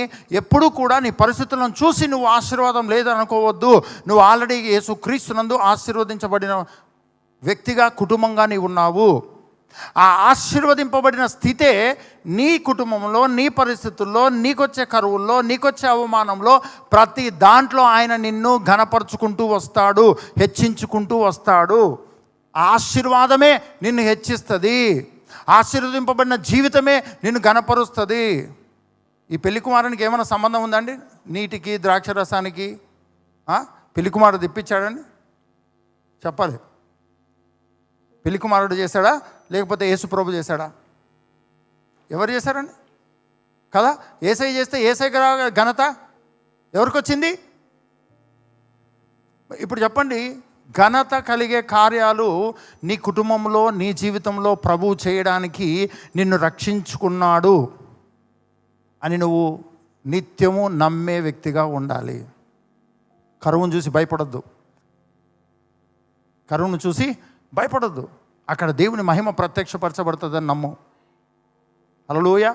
ఎప్పుడూ కూడా నీ పరిస్థితులను చూసి నువ్వు ఆశీర్వాదం లేదనుకోవద్దు. నువ్వు ఆల్రెడీ యేసుక్రీస్తునందు ఆశీర్వదించబడిన వ్యక్తిగా, కుటుంబంగా నీవు ఉన్నావు. ఆ ఆశీర్వదింపబడిన స్థితే నీ కుటుంబంలో, నీ పరిస్థితుల్లో, నీకొచ్చే కరువుల్లో, నీకొచ్చే అవమానంలో ప్రతి దాంట్లో ఆయన నిన్ను ఘనపరుచుకుంటూ వస్తాడు, హెచ్చించుకుంటూ వస్తాడు. ఆశీర్వాదమే నిన్ను హెచ్చిస్తుంది, ఆశీర్వదింపబడిన జీవితమే నిన్ను ఘనపరుస్తుంది. ఈ పెళ్లి కుమారునికి ఏమైనా సంబంధం ఉందండి నీటికి, ద్రాక్షరసానికి? పెళ్లి కుమారుడు తిప్పించాడండి? చెప్పాలి. పెళ్లి కుమారుడు చేశాడా లేకపోతే యేసు ప్రభు చేశాడా? ఎవరు చేశారండి? కదా, ఏసై చేస్తే ఏసై ఘనత ఎవరికి వచ్చింది? ఇప్పుడు చెప్పండి, ఘనత కలిగే కార్యాలు నీ కుటుంబంలో, నీ జీవితంలో ప్రభువు చేయడానికి నిన్ను రక్షించుకున్నాడు అని నువ్వు నిత్యము నమ్మే వ్యక్తిగా ఉండాలి. కరువును చూసి భయపడొద్దు, కరువును చూసి భయపడొద్దు. అక్కడ దేవుని మహిమ ప్రత్యక్షపరచబడుతుందని నమ్ము. హల్లెలూయా.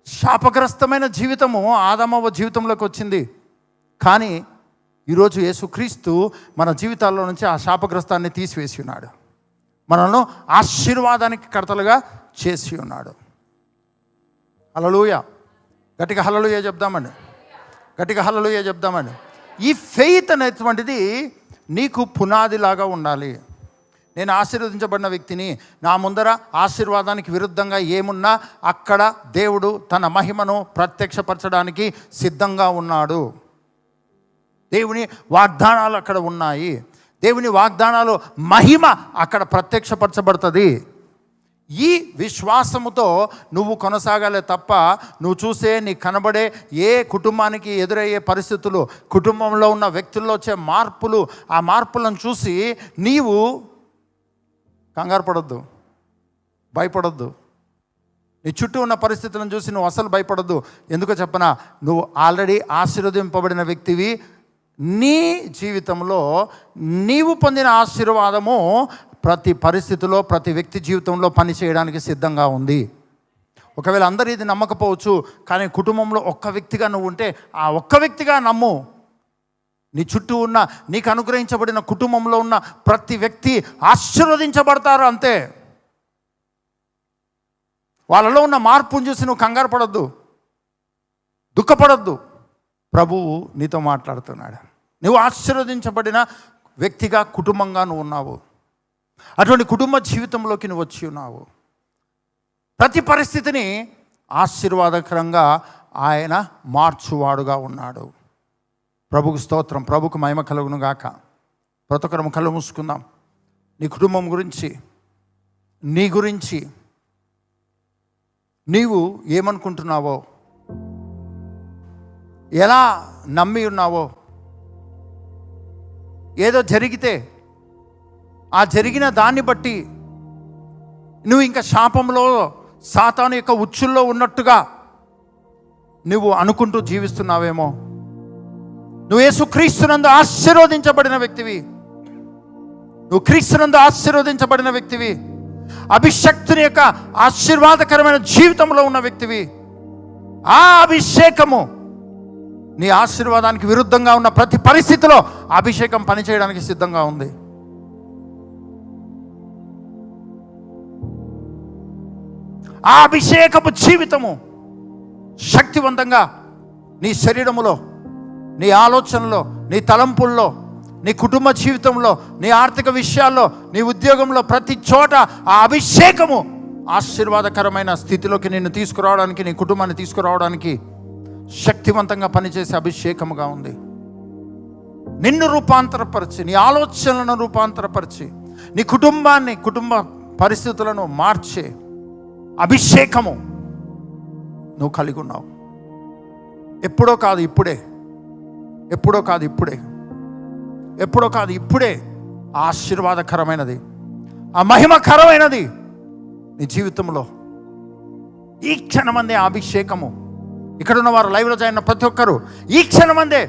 శాపగ్రస్తమైన జీవితము ఆదామవ్వ జీవితంలోకి వచ్చింది, కానీ ఈరోజు యేసుక్రీస్తు మన జీవితాల్లో నుంచి ఆ శాపగ్రస్తాన్ని తీసివేసి ఉన్నాడు, మనల్ని ఆశీర్వాదానికి కర్తలుగా చేసి ఉన్నాడు. హల్లెలూయా. గట్టిగా హల్లెలూయా చెప్దామండి, గట్టిగా హల్లెలూయా చెప్దామండి. ఈ ఫెయిత్ అనేటువంటిది నీకు పునాదిలాగా ఉండాలి. నేను ఆశీర్వదించబడిన వ్యక్తిని, నా ముందర ఆశీర్వాదానికి విరుద్ధంగా ఏమున్నా అక్కడ దేవుడు తన మహిమను ప్రత్యక్షపరచడానికి సిద్ధంగా ఉన్నాడు. దేవుని వాగ్దానాలు అక్కడ ఉన్నాయి, దేవుని వాగ్దానాలు మహిమ అక్కడ ప్రత్యక్షపరచబడుతుంది. ఈ విశ్వాసముతో నువ్వు కొనసాగాలే తప్ప నువ్వు చూసే నీ కనబడే ఏ కుటుంబానికి ఎదురయ్యే పరిస్థితులు, కుటుంబంలో ఉన్న వ్యక్తుల్లో వచ్చే మార్పులు, ఆ మార్పులను చూసి నీవు కంగారు పడొద్దు, భయపడొద్దు. నీ చుట్టూ ఉన్న పరిస్థితులను చూసి నువ్వు అసలు భయపడొద్దు. ఎందుకో చెప్పనా, నువ్వు ఆల్రెడీ ఆశీర్వదింపబడిన వ్యక్తివి. నీ జీవితంలో నీవు పొందిన ఆశీర్వాదము ప్రతి పరిస్థితిలో, ప్రతి వ్యక్తి జీవితంలో పనిచేయడానికి సిద్ధంగా ఉంది. ఒకవేళ అందరూ ఇది నమ్మకపోవచ్చు, కానీ కుటుంబంలో ఒక్క వ్యక్తిగా నువ్వు ఉంటే ఆ ఒక్క వ్యక్తిగా నమ్ము. నీ చుట్టూ ఉన్న, నీకు అనుగ్రహించబడిన కుటుంబంలో ఉన్న ప్రతి వ్యక్తి ఆశీర్వదించబడతారు అంతే. వాళ్ళలో ఉన్న మార్పును చూసి నువ్వు కంగారు పడొద్దు, దుఃఖపడొద్దు. ప్రభువు నీతో మాట్లాడుతున్నాడు. నువ్వు ఆశీర్వదించబడిన వ్యక్తిగా, కుటుంబంగా నువ్వు ఉన్నావు. అటువంటి కుటుంబ జీవితంలోకి నువ్వు వచ్చి ఉన్నావు. ప్రతి పరిస్థితిని ఆశీర్వాదకరంగా ఆయన మార్చువాడుగా ఉన్నాడు. ప్రభుకు స్తోత్రం, ప్రభుకు మహిమ కలుగును గాక. ప్రతి ఒక్కరము కళ్ళు మూసుకుందాం. నీ కుటుంబం గురించి, నీ గురించి నీవు ఏమనుకుంటున్నావో, ఎలా నమ్మి ఉన్నావో, ఏదో జరిగితే ఆ జరిగిన దాన్ని బట్టి నువ్వు ఇంకా శాపంలో, సాతాను యొక్క ఉచ్చుల్లో ఉన్నట్టుగా నువ్వు అనుకుంటూ జీవిస్తున్నావేమో. నువ్వు యేసుక్రీస్తునందు ఆశీర్వదించబడిన వ్యక్తివి, నువ్వు క్రీస్తునందు ఆశీర్వదించబడిన వ్యక్తివి, అభిషక్తుని యొక్క ఆశీర్వాదకరమైన జీవితంలో ఉన్న వ్యక్తివి. ఆ అభిషేకము నీ ఆశీర్వాదానికి విరుద్ధంగా ఉన్న ప్రతి పరిస్థితిలో అభిషేకం పనిచేయడానికి సిద్ధంగా ఉంది. ఆ అభిషేకపు జీవితము శక్తివంతంగా నీ శరీరములో, నీ ఆలోచనలో, నీ తలంపుల్లో, నీ కుటుంబ జీవితంలో, నీ ఆర్థిక విషయాల్లో, నీ ఉద్యోగంలో, ప్రతి చోట ఆ అభిషేకము ఆశీర్వాదకరమైన స్థితిలోకి నిన్ను తీసుకురావడానికి, నీ కుటుంబాన్ని తీసుకురావడానికి శక్తివంతంగా పనిచేసే అభిషేకముగా ఉంది. నిన్ను రూపాంతరపరిచి, నీ ఆలోచనలను రూపాంతరపరిచి, నీ కుటుంబాన్ని, కుటుంబ పరిస్థితులను మార్చే అభిషేకము నువ్వు కలిగి ఉన్నావు. ఎప్పుడో కాదు ఇప్పుడే, ఎప్పుడో కాదు ఇప్పుడే, ఎప్పుడో కాదు ఇప్పుడే ఆశీర్వాదకరమైనది, ఆ మహిమకరమైనది నీ జీవితంలో ఈ క్షణమందే ఆ అభిషేకము. ఇక్కడున్న వారు, లైవ్లో జాయిన్ అయిన ప్రతి ఒక్కరు, ఈ క్షణమందే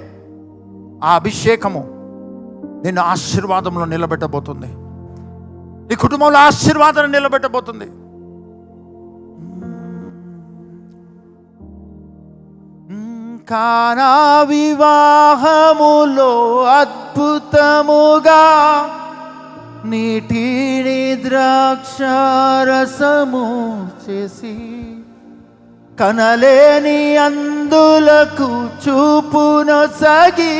ఆ అభిషేకము నిన్ను ఆశీర్వాదంలో నిలబెట్టబోతుంది. నీ కుటుంబంలో ఆశీర్వాదాన్ని నిలబెట్టబోతుంది. కానా వివాహములో అద్భుతముగా నీటిని ద్రాక్షారసము చేసి, కనలేని అందులకు చూపునొసగి,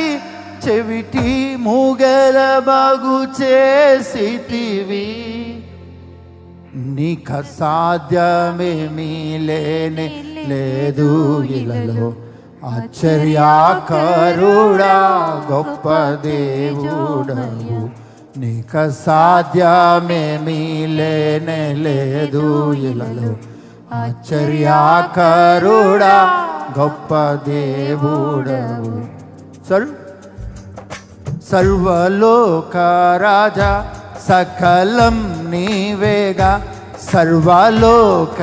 చెవిటి మూగల బాగు చేసిటివి. నీక సాధ్యమేమీ లేనే లేదు ఇలలో, ఆశ్చర్యకరుడా గొప్ప దేవుడవు. నీక సాధ్యమేమీ లేనే లేదు ఇలలో, ఆశ్చర్యకరుడా గొప్ప దేవుడవు. సర్వలోక రాజా సకలం నీవేగా, సర్వలోక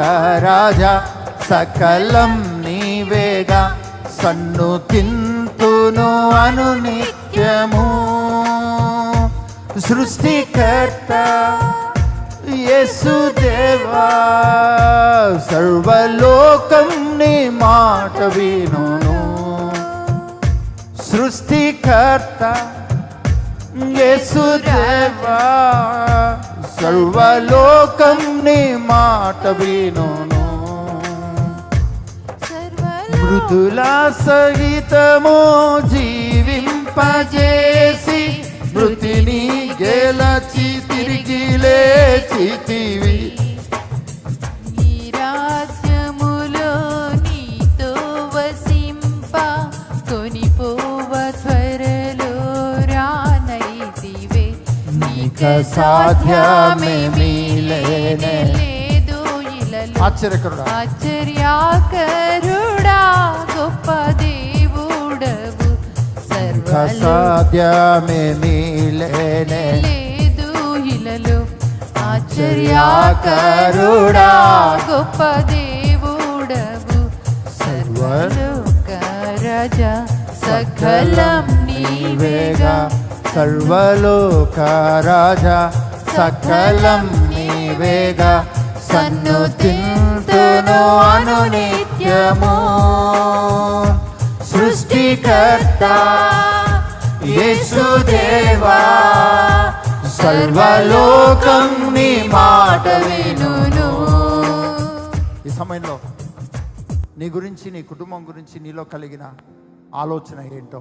రాజా సకలం నీవేగా, సన్నుతింతును అనునిత్యము. సృష్టికర్త యేసుదేవా, సర్వలోకం నీ మాట వినును. సృష్టికర్త యేసుదేవా, సర్వలోకం నీ మాట వినును. మృతుల సహితము జీవింపజేసి, మృతిని గెలచి తిరిగి లేచితివి. నీ రాజ్యములో నీతో వసింప, కొనిపోవ త్వరలో రానైతివే. నీక సాధ్యమేమీ లేదు ఇలలో. ఆశ్చర్యకరుడా, ఆశ్చర్యకరుడా, గొప్ప దేవుడవు. సాధ్యమేమీ లేదు ఇలలో. ఆశ్చర్యకరుడా, గొప్ప దేవుడవు. సర్వలోక రాజా సకలం నీవేగా, సర్వలోక రాజా సకలం నీవేగా, సన్నుతింతును అనునిత్యము. సృష్టికర్త యేసుదేవా, సర్వలోకం నీ మాట వినును. ఈ సమయంలో నీ గురించి, నీ కుటుంబం గురించి నీలో కలిగిన ఆలోచన ఏంటో,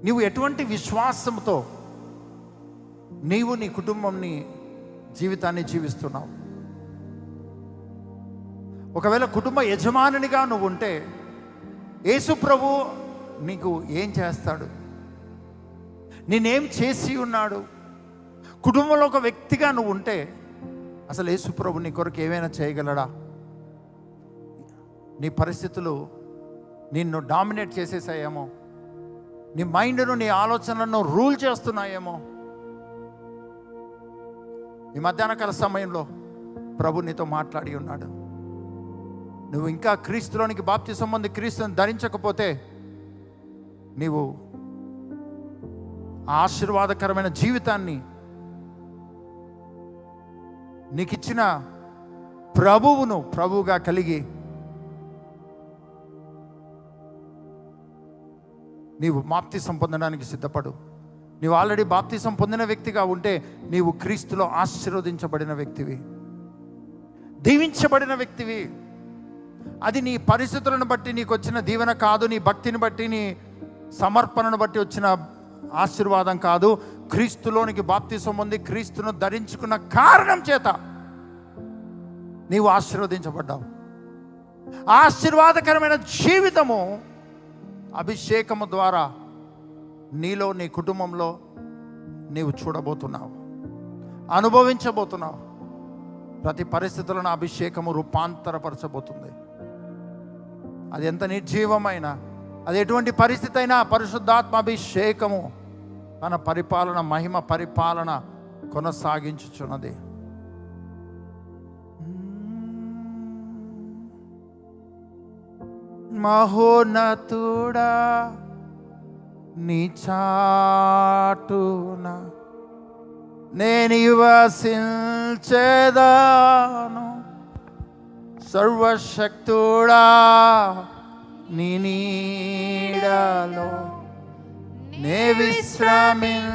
నీవు ఎటువంటి విశ్వాసంతో నీవు నీ కుటుంబంని జీవితాన్ని జీవిస్తున్నావు? ఒకవేళ కుటుంబ యజమానునిగా నువ్వు ఉంటే యేసు ప్రభు నీకు ఏం చేస్తాడు? నేనేం చేసి ఉన్నాడు? కుటుంబంలో ఒక వ్యక్తిగా నువ్వు ఉంటే అసలు యేసు ప్రభు నీ కొరకు ఏమైనా చేయగలడా? నీ పరిస్థితులు నిన్ను డామినేట్ చేసేసాయేమో, నీ మైండ్ను, నీ ఆలోచనలను రూల్ చేస్తున్నాయేమో. ఈ మధ్యాహ్న కాల సమయంలో ప్రభు నీతో మాట్లాడి ఉన్నాడు. నువ్వు ఇంకా క్రీస్తులోనికి బాప్తిసం పొంది క్రీస్తుని ధరించకపోతే నీవు ఆశీర్వాదకరమైన జీవితాన్ని నీకిచ్చిన ప్రభువును ప్రభువుగా కలిగి నీవు బాప్తిసం పొందడానికి సిద్ధపడు. నీవు ఆల్రెడీ బాప్తిసం పొందిన వ్యక్తిగా ఉంటే నీవు క్రీస్తులో ఆశీర్వదించబడిన వ్యక్తివి, దీవించబడిన వ్యక్తివి. అది నీ పరిస్థితులను బట్టి నీకు వచ్చిన దీవెన కాదు, నీ భక్తిని బట్టి, నీ సమర్పణను బట్టి వచ్చిన ఆశీర్వాదం కాదు. క్రీస్తులోనికి బాప్తిసం పొంది క్రీస్తును ధరించుకున్న కారణం చేత నీవు ఆశీర్వదించబడ్డావు. ఆశీర్వాదకరమైన జీవితము అభిషేకము ద్వారా నీలో, నీ కుటుంబంలో నీవు చూడబోతున్నావు, అనుభవించబోతున్నావు. ప్రతి పరిస్థితులను అభిషేకము రూపాంతరపరచబోతుంది. అది ఎంత నిర్జీవమైన, అది ఎటువంటి పరిస్థితి అయినా పరిశుద్ధాత్మ అభిషేకము తన పరిపాలన, మహిమ పరిపాలన కొనసాగించుచున్నది. మహోన్నతుడా నీ చాటున నేను నివసించేదాను, సర్వశక్తుడా నీ నీడలో నే విశ్రమించేదాను.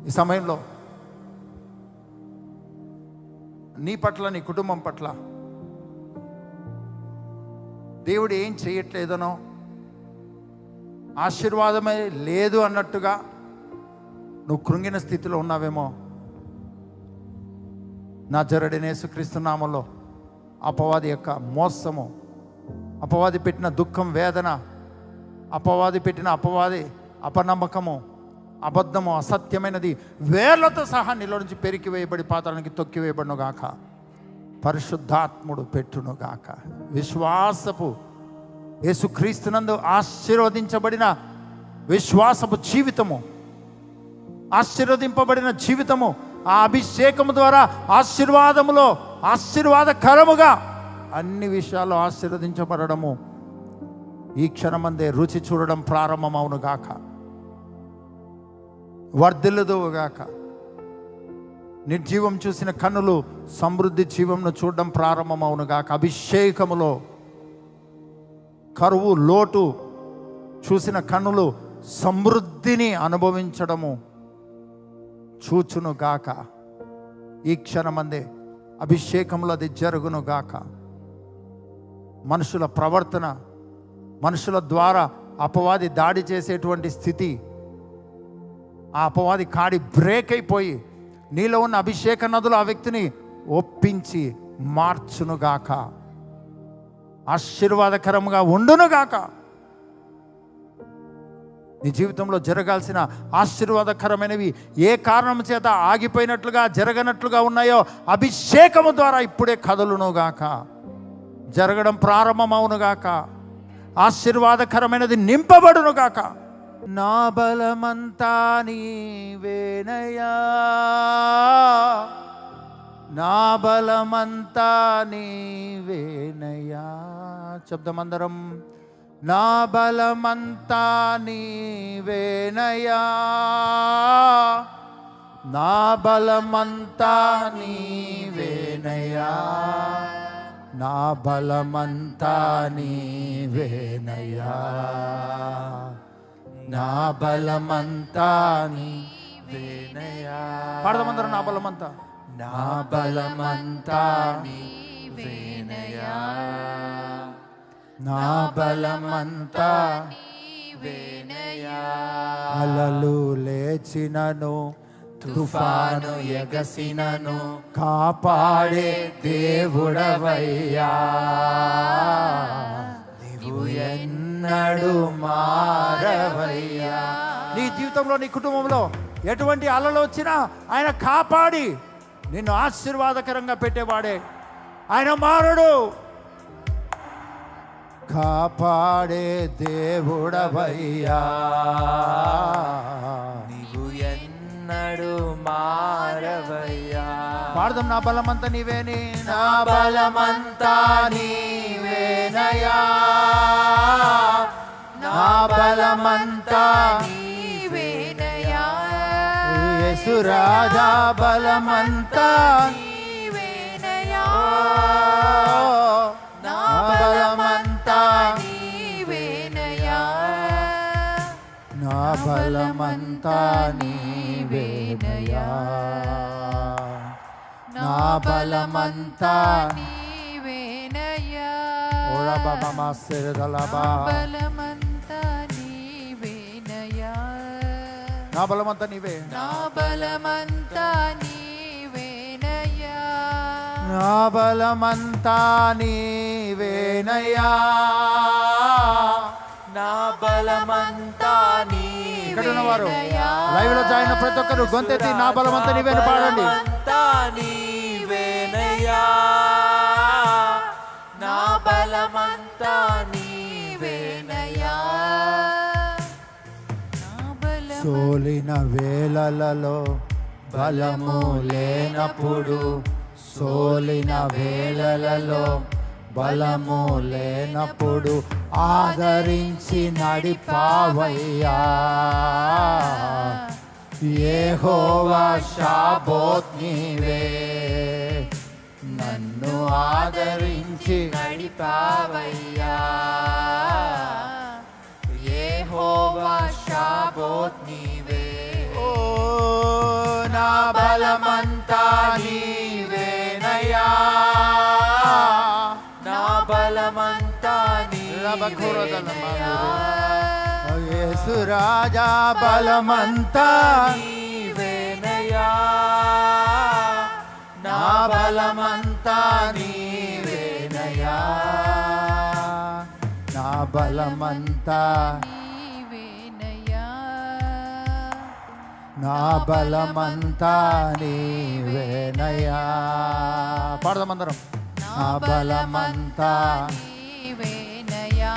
ఈ సమయంలో నీ పట్ల, నీ కుటుంబం పట్ల దేవుడు ఏం చేయట్లేదనో, ఆశీర్వాదమే లేదు అన్నట్టుగా నువ్వు కృంగిన స్థితిలో ఉన్నావేమో. నజరేయుడైన యేసుక్రీస్తు నామములో అపవాది యొక్క మోసము, అపవాది పెట్టిన దుఃఖం, వేదన, అపవాది పెట్టిన అపనమ్మకము అబద్ధము అసత్యమైనది వేర్లతో సహా నీలో నుంచి పెరికి వేయబడి పాతాళానికి తొక్కివేయబడును గాక. పరిశుద్ధాత్ముడు పెట్టును గాక. విశ్వాసపు యేసుక్రీస్తునందు ఆశీర్వదించబడిన విశ్వాసపు జీవితము, ఆశీర్వదింపబడిన జీవితము, ఆ అభిషేకము ద్వారా ఆశీర్వాదములో ఆశీర్వాదకరముగా అన్ని విషయాల్లో ఆశీర్వదించబడము ఈ క్షణమందే రుచి చూడడం ప్రారంభమవును గాక, వర్ధిల్లుదువుగాక. నిర్జీవం చూసిన కన్నులు సమృద్ధి జీవంను చూడడం ప్రారంభమవును గాక. అభిషేకములో కరువు లోటు చూసిన కన్నులు సమృద్ధిని అనుభవించడము చూచును గాక. ఈ క్షణమందే అభిషేకంలో అది జరుగును గాక. మనుషుల ప్రవర్తన, మనుషుల ద్వారా అపవాది దాడి చేసేటువంటి స్థితి, ఆ అపవాది కాడి బ్రేక్ అయిపోయి నీలో ఉన్న అభిషేక నదులు ఆ వ్యక్తిని ఒప్పించి మార్చునుగాక, ఆశీర్వాదకరంగా ఉండునుగాక. నీ జీవితంలో జరగాల్సిన ఆశీర్వాదకరమైనవి ఏ కారణం చేత ఆగిపోయినట్లుగా జరగనట్లుగా ఉన్నాయో అభిషేకము ద్వారా ఇప్పుడే కదలునుగాక, జరగడం ప్రారంభమవునుగాక, ఆశీర్వాదకరమైనది నింపబడునుగాక. నా బలమంతా నీవేనయ్యా, నా బలమంతా నీవేనయ్యా. చెప్దామందరం. నా బలమంతా నీవేనయ్యా, నా బలమంతా నీవేనయ్యా, నా బలమంతా నీవేనయ్యా, నా బలమంతా నీవేనయ్యా. పాడదామందరం. నా బలమంతా, నా బలమంతా నీవేనయ్యా, నా బలమంతా నీవేనయ్యా. అలలు లేచినను, తుఫాను ఎగసినను, కాపాడే దేవుడవయ్యా. నీవు ఎన్నడు మారవయ్యా. నీ జీవితంలో, నీ కుటుంబంలో ఎటువంటి అలలు వచ్చినా ఆయన కాపాడి నిన్ను ఆశీర్వాదకరంగా పెట్టేవాడే. ఆయన మారడు. కాపాడే దేవుడవయ్యా, నీవు ఎన్నడు మారవయ్యా. పాడదాం. నా బలమంతా నీవేని, నా బలమంతా నీవేనయ్యా, నా బలమంతా నీవేనయ్యా. యేసు రాజా బలమంతా నీవేనయ్యా, నా బలమంతా నీవేనయ్యా, నా బలమంతా నీవేనయ్యా, నా బలమంతా నీవేనయ్యా. ఓరా బాబా మాసిరదలబా, బలమంతా నీవేనయ్యా, నా బలమంతా నీవే, నా బలమంతా నీవేనయ్యా, నా బలమంతా నీవేనయ్యా, నా బలమంతా నీవేనయ్యా. ఇక్కడ ఉన్నవారు, లైవ్ లో జాయిన్ ప్రతి ఒక్కరు గొంతెత్తి నా బలమంతా నీవేని పాడండి. నీవేనయ్యా, నా బలమంతా నీవేనయ్యా. సోలిన వేళలలో బలము లేనప్పుడు, సోలిన వేళలలో బలము లేనప్పుడు ఆదరించి నడిపావయ్యా. యెహోవా షాబోత్ నీవే, నన్ను ఆదరించి నడిపావయ్యా. యెహోవా షాబోత్ నీవే. ఓ నా బలమంతా నీవేనయ్యా, నా బలమంతా నీవేనయ్యా. యేసు రాజా బలమంతా నీవేనయ్యా, నా బలమంతా నీవేనయ్యా, నా బలమంతా నీవేనయ్యా. నా బలమంతా నీవేనయ్యా. పాడదామందరం. నా బలమంతా నీవేనయ్యా,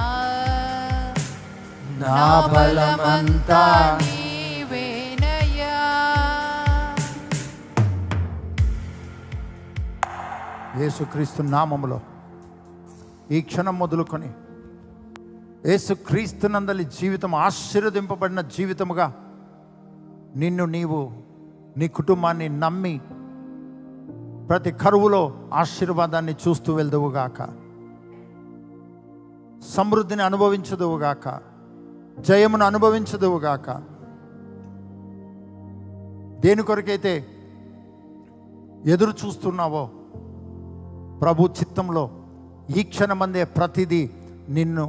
నా బలమంతా నీవేనయ్యా. యేసుక్రీస్తు నామములో ఈ క్షణం మొదలుకొని యేసుక్రీస్తునందలి జీవితం ఆశీర్వదింపబడిన జీవితముగా నిన్ను నీవు నీ కుటుంబాన్ని నమ్మి ప్రతి కరువులో ఆశీర్వాదాన్ని చూస్తూ వెళ్దువుగాక, సమృద్ధిని అనుభవించదువుగాక, జయమును అనుభవించదువుగాక. దేని కొరకైతే ఎదురు చూస్తున్నావో ప్రభు చిత్తంలో ఈ క్షణమందే ప్రతిదీ నిన్ను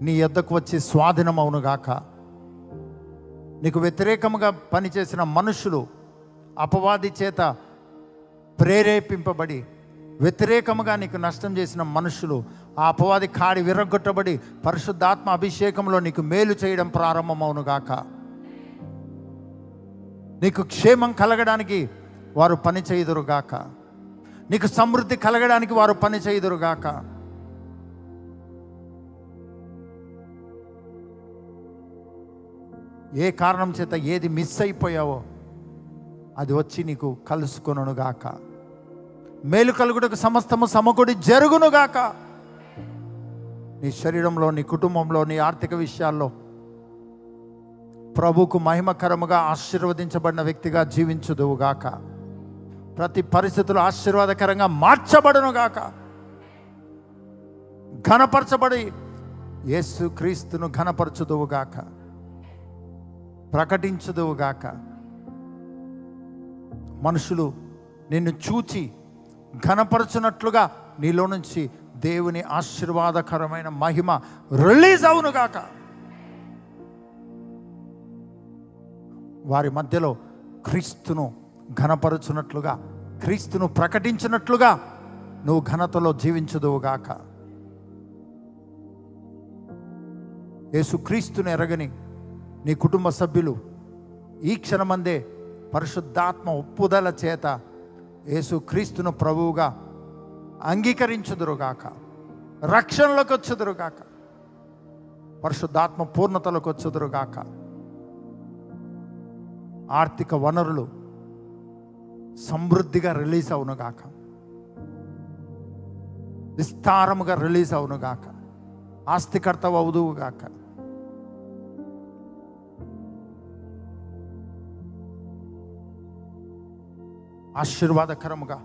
నీ యొద్దకు వచ్చి స్వాధీనమవునుగాక. నీకు వ్యతిరేకముగా పనిచేసిన మనుషులు అపవాది చేత ప్రేరేపింపబడి వ్యతిరేకముగా నీకు నష్టం చేసిన మనుషులు ఆ అపవాది కాడి విరగొట్టబడి పరిశుద్ధాత్మ అభిషేకంలో నీకు మేలు చేయడం ప్రారంభమవునుగాక. నీకు క్షేమం కలగడానికి వారు పని చేయుదురుగాక, నీకు సమృద్ధి కలగడానికి వారు పని చేయుదురుగాక. ఏ కారణం చేత ఏది మిస్ అయిపోయావో అది వచ్చి నీకు కలుసుకొనుగాక. మేలు కలుగుటకు సమస్తము సమకూడి జరుగునుగాక. నీ శరీరంలో, నీ కుటుంబంలో, నీ ఆర్థిక విషయాల్లో ప్రభువుకు మహిమకరముగా ఆశీర్వదించబడిన వ్యక్తిగా జీవించుదువుగాక. ప్రతి పరిస్థితులు ఆశీర్వాదకరంగా మార్చబడునుగాక. ఘనపరచబడి యేసుక్రీస్తును ఘనపరచుదువుగాక, ప్రకటించుదువుగాక. మనుషులు నిన్ను చూచి ఘనపరచునట్లుగా నీలో నుంచి దేవుని ఆశీర్వాదకరమైన మహిమ రిలీజ్ అవునుగాక. వారి మధ్యలో క్రీస్తును ఘనపరచునట్లుగా, క్రీస్తును ప్రకటించినట్లుగా నువ్వు ఘనతలో జీవించుదువుగాక. యేసుక్రీస్తుని ఎరగని నీ కుటుంబ సభ్యులు ఈ క్షణమందే పరిశుద్ధాత్మ ఒప్పుదల చేత యేసుక్రీస్తును ప్రభువుగా అంగీకరించుదురుగాక, రక్షణలోకి వచ్చుదురుగాక, పరిశుద్ధాత్మ పూర్ణతలోకి వచ్చుదురుగాక. ఆర్థిక వనరులు సమృద్ధిగా రిలీజ్ అవునుగాక, విస్తారముగా రిలీజ్ అవునుగాక, ఆస్తికర్త అవుదువుగాక. ఆశీర్వాదకరముగా,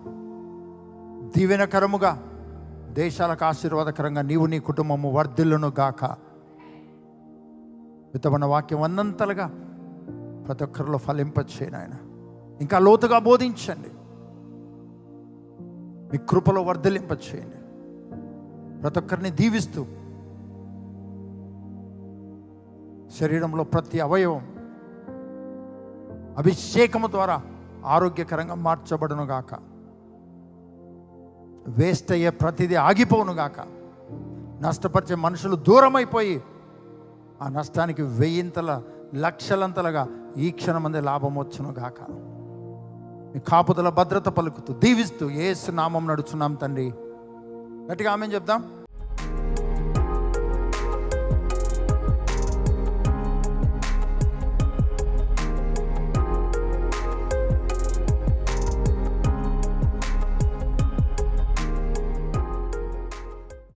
దీవెనకరముగా, దేశాలకు ఆశీర్వాదకరంగా నీవు నీ కుటుంబము వర్ధిల్లును గాక. విత్తబడిన వాక్యం అన్నంతలుగా ప్రతి ఒక్కరిలో ఫలింపచేయను ఆయన. ఇంకా లోతుగా బోధించండి, మీ కృపలో వర్ధిల్లింపచేయండి. ప్రతి ఒక్కరిని దీవిస్తూ శరీరంలో ప్రతి అవయవం అభిషేకము ద్వారా ఆరోగ్యకరంగా మార్చబడునుగాక. వేస్ట్ అయ్యే ప్రతిదీ ఆగిపోనుగాక. నష్టపరిచే మనుషులు దూరమైపోయి ఆ నష్టానికి 1000 లక్షలంతలుగా ఈ క్షణమందే లాభం వచ్చునుగాక. మీ కాపుదల భద్రత పలుకుతూ దీవిస్తూ యేసు నామం నడుచున్నాం తండ్రి. గట్టిగా ఆమేన్ చెప్దాం.